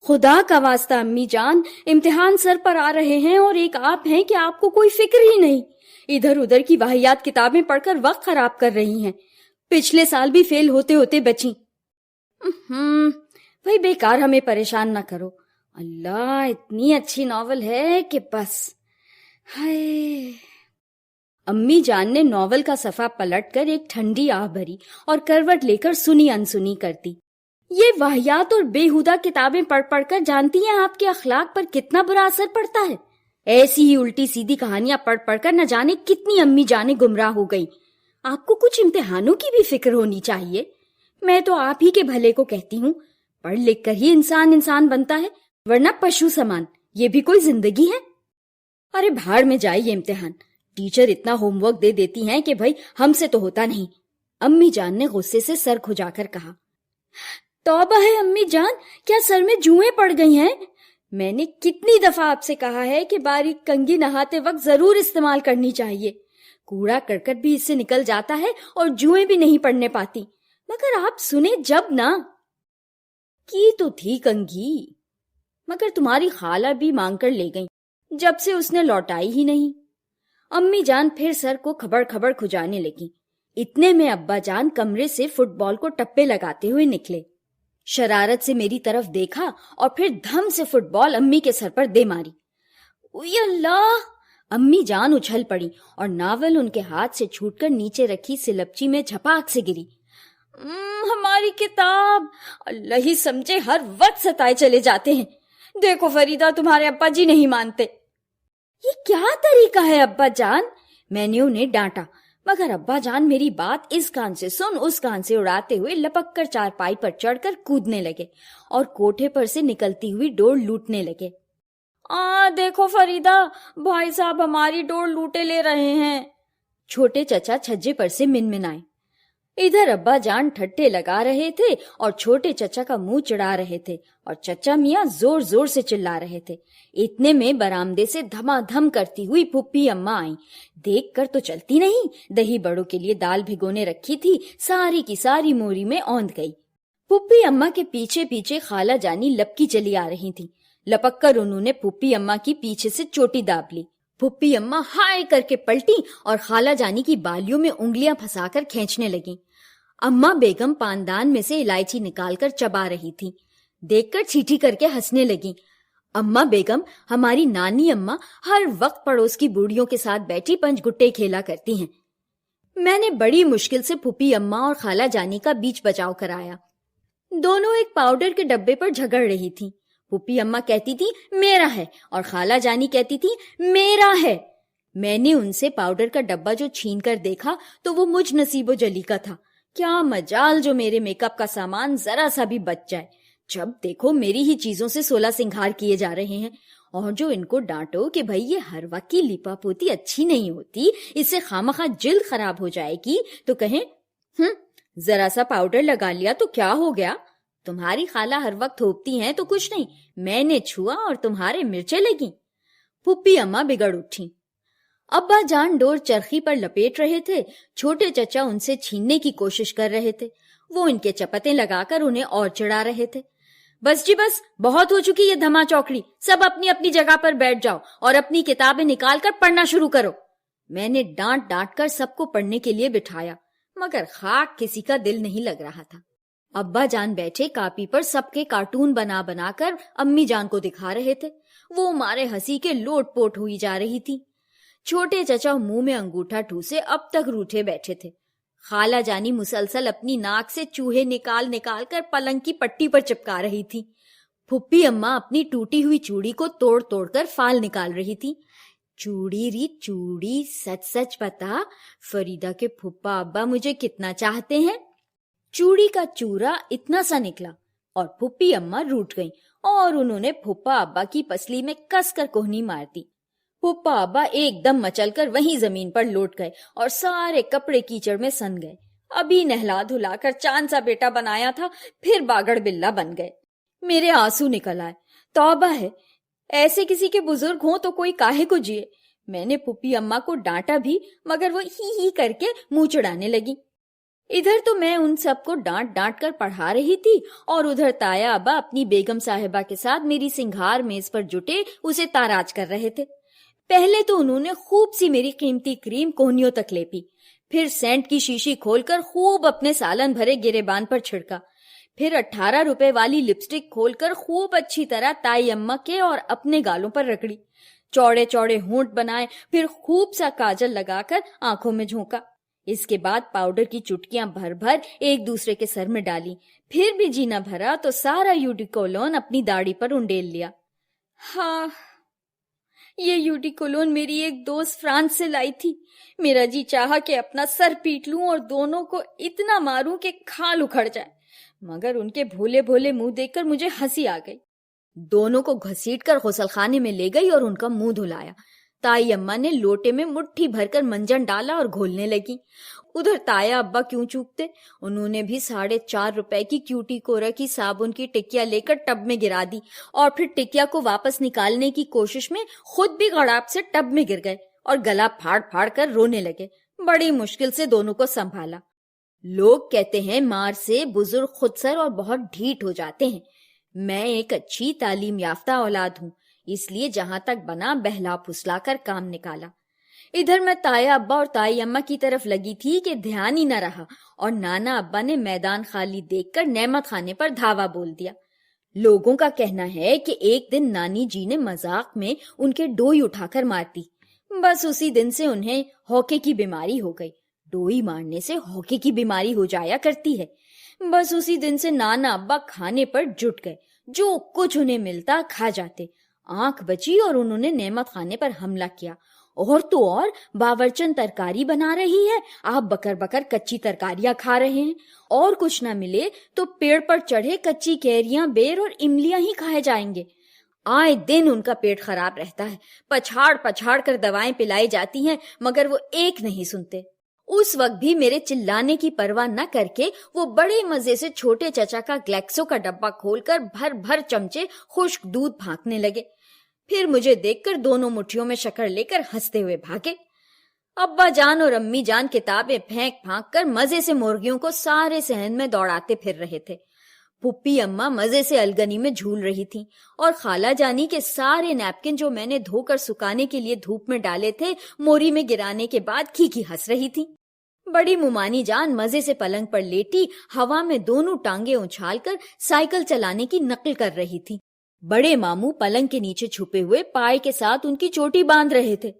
خدا کا واسطہ امی جان، امتحان سر پر آ رہے ہیں اور ایک آپ ہیں کہ آپ کو کوئی فکر ہی نہیں، ادھر ادھر کی واہیات کتابیں پڑھ کر وقت خراب کر رہی ہیں، پچھلے سال بھی فیل ہوتے ہوتے بچیں۔ بھائی بیکار ہمیں پریشان نہ کرو، اللہ اتنی اچھی ناول ہے کہ بس۔ ہائے۔ امی جان نے ناول کا صفحہ پلٹ کر ایک ٹھنڈی آہ بھری اور کروٹ لے کر سنی انسنی کرتی۔ یہ واہیات اور بےہودہ کتابیں پڑھ پڑھ کر جانتی ہیں آپ کے اخلاق پر کتنا برا اثر پڑتا ہے؟ ایسی ہی الٹی سیدھی کہانیاں پڑھ پڑھ کر نہ جانے کتنی امی جانیں گمراہ ہو گئی۔ آپ کو کچھ امتحانوں کی بھی فکر ہونی چاہیے۔ میں تو آپ ہی کے بھلے کو کہتی ہوں، پڑھ لکھ کر ہی انسان بنتا ہے، ورنہ پشو سمان یہ بھی کوئی زندگی ہے؟ ارے بھاڑ میں جائے یہ امتحان، ٹیچر اتنا ہوم ورک دے دیتی ہیں کہ بھائی ہم سے تو ہوتا نہیں۔ امی جان نے غصے سے سر کھجا کر کہا۔ توبہ ہے امی جان، کیا سر میں جوئیں پڑ گئی ہیں؟ میں نے کتنی دفعہ آپ سے کہا ہے کہ باریک کنگھی نہاتے وقت ضرور استعمال کرنی چاہیے، کوڑا کرکٹ بھی اس سے نکل جاتا ہے اور جوئیں بھی نہیں پڑنے پاتی، مگر آپ سنے جب نہ۔ کی تو تھی کنگھی، مگر تمہاری خالہ بھی مانگ کر لے گئی، جب سے اس نے لوٹائی ہی نہیں۔ امی جان پھر سر کو کھبڑ کھبڑ کھجانے لگی۔ اتنے میں ابا جان کمرے سے فٹ بال کو ٹپے لگاتے ہوئے نکلے، شرارت سے میری طرف دیکھا اور پھر دھم سے فٹ بال امی کے سر پر دے ماری۔ اوی اللہ! امی جان اچھل پڑی اور ناول ان کے ہاتھ سے چھوٹ کر نیچے رکھی سلپچی میں جھپاک سے گری۔ ہماری کتاب! اللہ ہی سمجھے ہر وقت ستائے چلے جاتے ہیں۔ دیکھو فریدہ، تمہارے ابا جی نہیں مانتے۔ یہ کیا طریقہ ہے ابا جان؟ میں نے انہیں ڈانٹا، مگر ابا جان میری بات اس کان سے سن اس کان سے اڑاتے ہوئے لپک کر چارپائی پر چڑھ کر کودنے لگے اور کوٹھے پر سے نکلتی ہوئی ڈور لوٹنے لگے۔ دیکھو فریدہ، بھائی صاحب ہماری ڈور لوٹے لے رہے ہیں۔ چھوٹے چچا چھجے پر سے منمنائے۔ ادھر ابا جان ٹھٹھے لگا رہے تھے اور چھوٹے چچا کا منہ چڑھا رہے تھے اور چچا میاں زور زور سے چلا رہے تھے۔ اتنے میں برآمدے سے دھما دھم کرتی ہوئی پھپھی اماں آئیں۔ دیکھ کر تو چلتی نہیں، دہی بڑوں کے لیے دال بھگونے رکھی تھی، ساری کی ساری موری میں اوندھ گئی۔ پھپھی اماں کے پیچھے پیچھے خالہ جانی لپکی چلی آ رہی تھی۔ لپک کر انہوں نے پھپھی اماں کی پیچھے سے چوٹی داب لی۔ پھپھی اماں ہائے کر کے پلٹی اور خالہ جانی کی بالیوں میں انگلیاں پھنسا کر کھینچنے لگیں۔ اماں بیگم پاندان میں سے الائچی نکال کر چبا رہی تھی، دیکھ کر چھیٹھی کر کے ہنسنے لگیں۔ اماں بیگم، ہماری نانی اماں، ہر وقت پڑوس کی بوڑھیوں کے ساتھ بیٹھی پنچ گٹے کھیلا کرتی ہیں۔ میں نے بڑی مشکل سے پھپھی اماں اور خالہ جانی کا بیچ بچاؤ کرایا۔ دونوں ایک پاؤڈر کے ڈبے پر جھگڑ رہی تھی۔ پھپھی اماں کہتی تھی میرا ہے اور خالہ جانی کہتی تھی میرا ہے۔ میں نے ان سے پاؤڈر کا ڈبہ جو چھین کر دیکھا تو وہ مجھ نصیب و جلی کا تھا۔ کیا مجال جو میرے میک اپ کا سامان ذرا سا بھی بچ جائے، جب دیکھو میری ہی چیزوں سے 16 سنگھار کیے جا رہے ہیں۔ اور جو ان کو ڈانٹو کہ بھائی یہ ہر وقت کی لیپا پوتی اچھی نہیں ہوتی، اس سے خامخواہ جلد خراب ہو جائے گی، تو کہیں ذرا سا پاؤڈر لگا لیا تو کیا ہو گیا، تمہاری خالہ ہر وقت تھوپتی ہیں تو کچھ نہیں، میں نے چھوا اور تمہارے مرچیں لگیں۔ پھپھی اماں بگڑ اٹھی۔ ابا جان ڈور چرخی پر لپیٹ رہے تھے، چھوٹے چچا ان سے چھیننے کی کوشش کر رہے تھے، وہ ان کے چپتیں لگا کر انہیں اور چڑھا رہے تھے۔ بس جی بس، بہت ہو چکی یہ دھما چوکڑی، سب اپنی اپنی جگہ پر بیٹھ جاؤ اور اپنی کتابیں نکال کر پڑھنا شروع کرو۔ میں نے ڈانٹ ڈانٹ کر سب کو پڑھنے کے لیے بٹھایا، مگر خاک کسی کا دل نہیں لگ رہا تھا۔ ابا جان بیٹھے کاپی پر سب کے کارٹون بنا بنا کر امی جان کو دکھا رہے تھے، وہ مارے ہنسی کے لوٹ پوٹ ہوئی جا رہی تھی۔ چھوٹے چچا منہ میں انگوٹھا ٹھوسے اب تک روٹھے بیٹھے تھے۔ خالہ جانی مسلسل اپنی ناک سے چوہے نکال نکال کر پلنگ کی پٹی پر چپکا رہی تھی۔ پھپھی اماں اپنی ٹوٹی ہوئی چوڑی کو توڑ توڑ کر فال نکال رہی تھی۔ چوڑی ری چوڑی، سچ سچ بتا، فریدہ کے پھپھا ابا مجھے کتنا چاہتے ہیں؟ چوڑی کا چورا اتنا سا نکلا اور پھپھی اماں روٹ گئیں اور انہوں نے پھپھا ابا کی پسلی میں کس کر کوہنی مار دی۔ پھپھا ابا ایک دم مچل کر وہیں زمین پر لوٹ گئے اور سارے کپڑے کیچڑ میں سن گئے۔ ابھی نہلا دھلا کر چاند سا بیٹا بنایا تھا، پھر باگڑ بلا بن گئے۔ میرے آنسو نکل آئے۔ توبہ ہے، ایسے کسی کے بزرگ ہوں تو کوئی کاہے کو جیے۔ میں نے پھپھی اماں کو ڈانٹا بھی، مگر وہ ہی کر کے منہ چڑھانے لگی۔ ادھر تو میں ان سب کو ڈانٹ ڈانٹ کر پڑھا رہی تھی اور ادھر تایا ابا اپنی بیگم صاحبہ کے ساتھ میری سنگھار میز پر جٹے اسے تاراج کر رہے تھے۔ پہلے تو انہوں نے خوب سی میری قیمتی کریم کوہنیوں تک لیپی، پھر سینٹ کی شیشی کھول کر خوب اپنے سالن بھرے گریبان پر چھڑکا، پھر 18 روپے والی لپسٹک کھول کر خوب اچھی طرح تائی اماں کے اور اپنے گالوں پر رگڑی، چوڑے چوڑے ہونٹ بنائے، پھر خوب سا کاجل لگا کر آنکھوں میں جھونکا۔ اس کے بعد پاؤڈر کی چٹکیاں بھر بھر ایک دوسرے کے سر میں ڈالی، پھر بھی جینا بھرا تو سارا یوڈیکولون اپنی داڑھی پر انڈیل لیا۔ ہاں، یہ یوڈیکولون میری ایک دوست فرانس سے لائی تھی۔ میرا جی چاہا کہ اپنا سر پیٹ لوں اور دونوں کو اتنا ماروں کہ کھال اکھڑ جائے، مگر ان کے بھولے بھولے منہ دیکھ کر مجھے ہنسی آ گئی۔ دونوں کو گھسیٹ کر غسل خانے میں لے گئی اور ان کا منہ دھلایا۔ تائی اماں نے لوٹے میں مٹھی بھر کر منجن ڈالا اور گھولنے لگی۔ ادھر تایا ابا کیوں چوکتے، انہوں نے بھی 4.5 روپے کی کیوٹی کورا کی صابن کی ٹکیا لے کر ٹب میں گرا دی اور پھر ٹکیا کو واپس نکالنے کی کوشش میں خود بھی گڑاپ سے ٹب میں گر گئے اور گلا پھاڑ پھاڑ کر رونے لگے۔ بڑی مشکل سے دونوں کو سنبھالا۔ لوگ کہتے ہیں مار سے بزرگ خود سر اور بہت ڈھیٹ ہو جاتے ہیں۔ میں ایک اچھی تعلیم یافتہ اولاد ہوں، اس لیے جہاں تک بنا بہلا پھسلا کر کام نکالا۔ ادھر میں تایا ابا اور تائی اماں کی طرف لگی تھی کہ دھیان ہی نہ رہا اور نانا ابا نے میدان خالی دیکھ کر نعمت خانے پر دھاوا بول دیا۔ لوگوں کا کہنا ہے کہ ایک دن نانی جی نے مذاق میں ان کے ڈوئی اٹھا کر مار دی، بس اسی دن سے انہیں ہوکے کی بیماری ہو گئی۔ ڈوئی مارنے سے ہوکے کی بیماری ہو جایا کرتی ہے۔ بس اسی دن سے نانا ابا کھانے پر جٹ گئے، جو کچھ انہیں ملتا کھا جاتے۔ آنکھ بچی اور انہوں نے نعمت خانے پر حملہ کیا۔ اور تو اور باورچن ترکاری بنا رہی ہے، آپ بکر بکر کچی ترکاریاں کھا رہے ہیں، اور کچھ نہ ملے تو پیڑ پر چڑھے کچی کیریاں، بیر اور املیاں ہی کھائے جائیں گے۔ آئے دن ان کا پیٹ خراب رہتا ہے، پچھاڑ پچھاڑ کر دوائیں پلائی جاتی ہیں مگر وہ ایک نہیں سنتے۔ اس وقت بھی میرے چلانے کی پرواہ نہ کر کے وہ بڑے مزے سے چھوٹے چچا کا گلیکسو کا ڈبہ کھول کر بھر بھر چمچے خشک دودھ پھانکنے لگے۔ پھر مجھے دیکھ کر دونوں مٹھیوں میں شکر لے کر ہنستے ہوئے بھاگے۔ ابا جان اور امی جان کتابیں پھینک پھانک کر مزے سے مرغیوں کو سارے صحن میں دوڑاتے پھر رہے تھے۔ پھپھی اماں مزے سے الگنی میں جھول رہی تھیں اور خالہ جانی کے سارے نیپکن جو میں نے دھو کر سکانے کے لیے دھوپ میں ڈالے تھے موری میں گرانے کے بعد کھیکھی ہنس رہی تھی۔ بڑی ممانی جان مزے سے پلنگ پر لیٹی ہوا میں دونوں ٹانگیں اچھال کر سائیکل چلانے کی نقل کر رہی تھی۔ بڑے ماموں پلنگ کے نیچے چھپے ہوئے پائے کے ساتھ ان کی چوٹی باندھ رہے تھے۔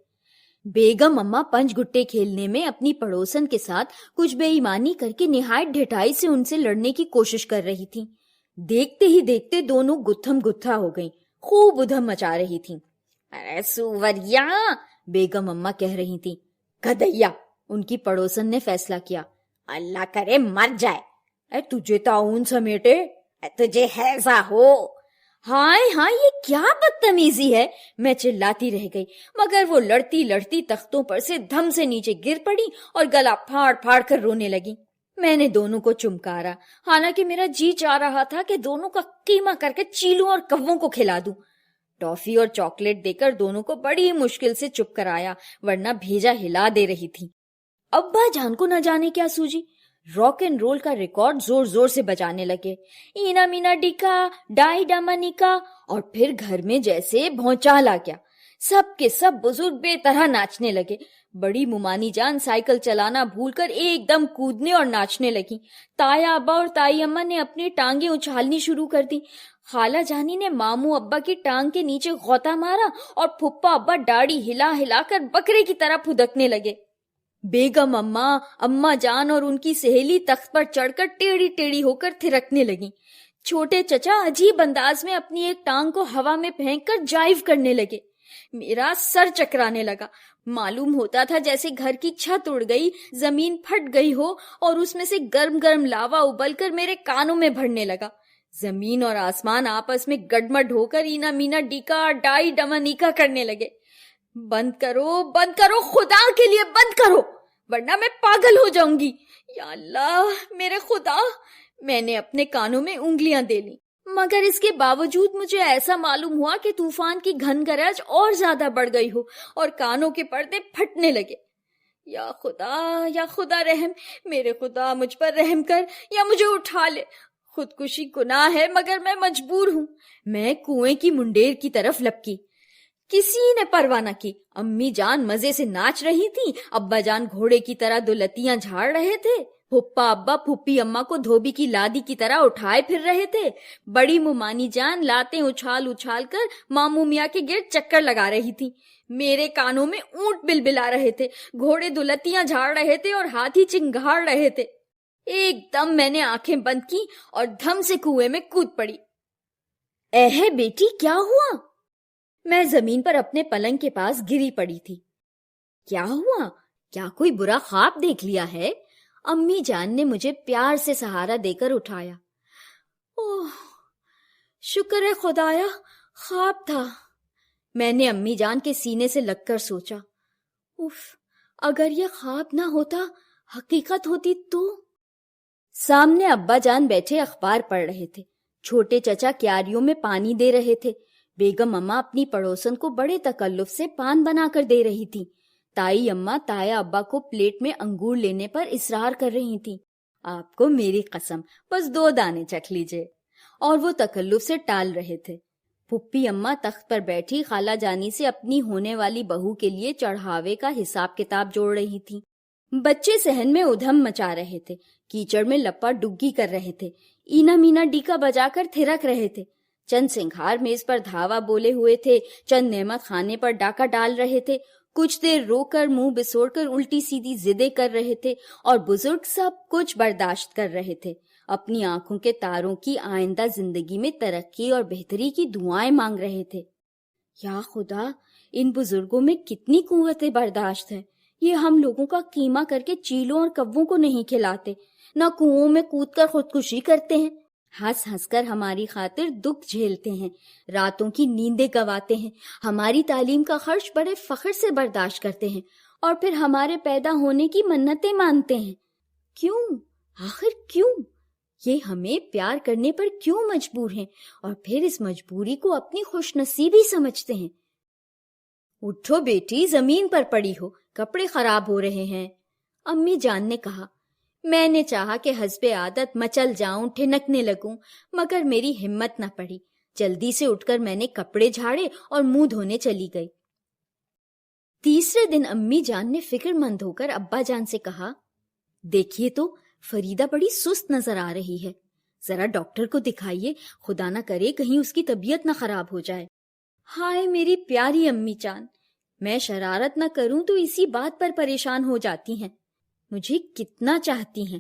بیگم اماں پنچ گٹے کھیلنے میں اپنی پڑوسن کے ساتھ کچھ بے ایمانی کر کے نہایت ڈھٹائی سے ان سے لڑنے کی کوشش کر رہی تھی۔ دیکھتے ہی دیکھتے دونوں گتھم گتھا ہو گئیں، خوب ادھم مچا رہی تھیں۔ ارے سوریا، بیگم اماں کہہ رہی تھیں۔ گدھیا، ان کی پڑوسن نے فیصلہ کیا۔ اللہ کرے مر جائے۔ اے تجھے تعاون سمیٹے، اے تجھے ہیضہ ہو۔ ہائے ہاں، یہ کیا بدتمیزی ہے، میں چلاتی رہ گئی، مگر وہ لڑتی لڑتی تختوں پر سے دھم سے نیچے گر پڑی اور گلا پھاڑ پھاڑ کر رونے لگی۔ میں نے دونوں کو چمکارا، حالانکہ میرا جی چاہ رہا تھا کہ دونوں کا قیمہ کر کے چیلوں اور کووں کو کھلا دوں۔ ٹافی اور چاکلیٹ دے کر دونوں کو بڑی مشکل سے چپ کرایا، ورنہ بھیجا ہلا دے رہی تھی۔ ابا جان کو نہ جانے کیا سوجی، راک اینڈ رول کا ریکارڈ زور زور سے بجانے لگے، اینا مینا ڈیکا ڈائی ڈاما نکا، اور پھر گھر میں جیسے بھونچال آ گیا۔ سب کے سب بزرگ بے طرح ناچنے لگے۔ بڑی ممانی جان سائیکل چلانا بھول کر ایک دم کودنے اور ناچنے لگی۔ تایا ابا اور تائی اماں نے اپنی ٹانگیں اچھالنی شروع کر دی۔ خالہ جانی نے ماموں ابا کی ٹانگ کے نیچے غوطہ مارا اور پھپھا ابا داڑھی ہلا ہلا کر بکرے کی طرح پھدکنے لگے۔ بیگم اماں، اماں جان اور ان کی سہیلی تخت پر چڑھ کر ٹیڑھی ٹیڑھی ہو کر تھرکنے لگی۔ چھوٹے چچا عجیب انداز میں اپنی ایک ٹانگ کو ہوا میں پھینک کر جائیو کرنے لگے۔ میرا سر چکرانے لگا، معلوم ہوتا تھا جیسے گھر کی چھت اڑ گئی، زمین پھٹ گئی ہو اور اس میں سے گرم گرم لاوا ابل کر میرے کانوں میں بھرنے لگا۔ زمین اور آسمان آپس میں گڈمڈ ہو کر اینا مینا ڈیکا ڈائی ڈما نیکا کرنے لگے۔ بند کرو، خدا کے لیے بند کرو، ورنہ میں پاگل ہو جاؤں گی۔ یا اللہ میرے خدا، میں نے اپنے کانوں میں انگلیاں دے لیں، مگر اس کے باوجود مجھے ایسا معلوم ہوا کہ طوفان کی گھن گرج اور زیادہ بڑھ گئی ہو اور کانوں کے پردے پھٹنے لگے۔ یا خدا رحم، میرے خدا مجھ پر رحم کر یا مجھے اٹھا لے. خودکشی گناہ ہے مگر میں مجبور ہوں. میں کنویں کی منڈیر کی طرف لپکی. کسی نے پرواہ نہ کی. امی جان مزے سے ناچ رہی تھی، ابا جان گھوڑے کی طرح دو لتیاں جھاڑ رہے تھے، پھپھا ابا پھوپھی اماں کو دھوبی کی لادی کی طرح اٹھائے پھر رہے تھے، بڑی ممانی جان لاتیں اچھال اچھال کر ماموں میاں کے گرد چکر لگا رہی تھی، میرے کانوں میں اونٹ بلبلا رہے تھے، گھوڑے دو لتیاں جھاڑ رہے تھے اور ہاتھی چنگھاڑ رہے تھے. ایک دم میں نے آنکھیں بند کی اور دھم سے کنویں میں کود پڑی. اے بیٹی کیا ہوا؟ میں زمین پر اپنے پلنگ کے پاس گری پڑی تھی. کیا ہوا؟ کیا کوئی برا خواب دیکھ لیا ہے؟ امی جان نے مجھے پیار سے سہارا دے کر اٹھایا. اوہ شکر ہے خدایا، خواب تھا. میں نے امی جان کے سینے سے لگ کر سوچا. اف، اگر یہ خواب نہ ہوتا، حقیقت ہوتی تو. سامنے ابا جان بیٹھے اخبار پڑھ رہے تھے، چھوٹے چچا کیاریوں میں پانی دے رہے تھے، بیگم اماں اپنی پڑوسن کو بڑے تکلف سے پان بنا کر دے رہی تھی، تائی اماں تایا ابا کو پلیٹ میں انگور لینے پر اصرار کر رہی تھی. آپ کو میری قسم، بس 2 دانے چکھ لیجئے. اور وہ تکلف سے ٹال رہے تھے. پھپھی اماں تخت پر بیٹھی خالہ جانی سے اپنی ہونے والی بہو کے لیے چڑھاوے کا حساب کتاب جوڑ رہی تھی. بچے صحن میں ادھم مچا رہے تھے، کیچڑ میں لپا ڈگی کر رہے تھے، اینا مینا ڈیکا بجا کر تھرک رہے تھے. چند سنگھار میز پر دھاوا بولے ہوئے تھے، چند نعمت خانے پر ڈاکہ ڈال رہے تھے، کچھ دیر رو کر منہ بسوڑ کر الٹی سیدھی ضدیں کر رہے تھے، اور بزرگ سب کچھ برداشت کر رہے تھے، اپنی آنکھوں کے تاروں کی آئندہ زندگی میں ترقی اور بہتری کی دعائیں مانگ رہے تھے. یا خدا، ان بزرگوں میں کتنی قوت برداشت ہے. یہ ہم لوگوں کا قیمہ کر کے چیلوں اور کووں کو نہیں کھلاتے، نہ کنووں میں کود کر خودکشی کرتے ہیں، ہنس ہنس کر ہماری خاطر دکھ جھیلتے ہیں، راتوں کی نیندیں گواتے ہیں، ہماری تعلیم کا خرچ بڑے فخر سے برداشت کرتے ہیں، اور پھر ہمارے پیدا ہونے کی منتیں مانتے ہیں. کیوں؟ آخر کیوں؟ یہ ہمیں پیار کرنے پر کیوں مجبور ہیں، اور پھر اس مجبوری کو اپنی خوش نصیبی سمجھتے ہیں. اٹھو بیٹی، زمین پر پڑی ہو، کپڑے خراب ہو رہے ہیں. امی جان نے کہا. میں نے چاہا کہ حسب عادت مچل جاؤں، ٹھنکنے لگوں، مگر میری ہمت نہ پڑی. جلدی سے اٹھ کر میں نے کپڑے جھاڑے اور منہ دھونے چلی گئی. تیسرے دن امی جان نے فکر مند ہو کر ابا جان سے کہا، دیکھیے تو فریدہ بڑی سست نظر آ رہی ہے، ذرا ڈاکٹر کو دکھائیے، خدا نہ کرے کہیں اس کی طبیعت نہ خراب ہو جائے. ہائے میری پیاری امی جان، میں شرارت نہ کروں تو اسی بات پر پریشان ہو جاتی ہیں. مجھے کتنا چاہتی ہیں.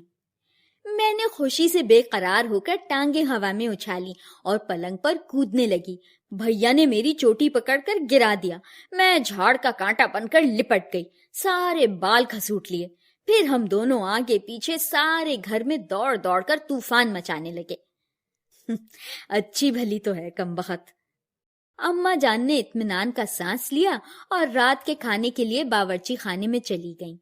میں نے خوشی سے بے قرار ہو کر ٹانگیں ہوا میں اچھالی اور پلنگ پر کودنے لگی. بھیا نے میری چوٹی پکڑ کر گرا دیا. میں جھاڑ کا کانٹا بن کر لپٹ گئی، سارے بال کھسوٹ لیے. پھر ہم دونوں آگے پیچھے سارے گھر میں دوڑ دوڑ کر طوفان مچانے لگے. اچھی بھلی تو ہے کمبخت. اماں جان نے اطمینان کا سانس لیا اور رات کے کھانے کے لیے باورچی خانے میں چلی گئیں.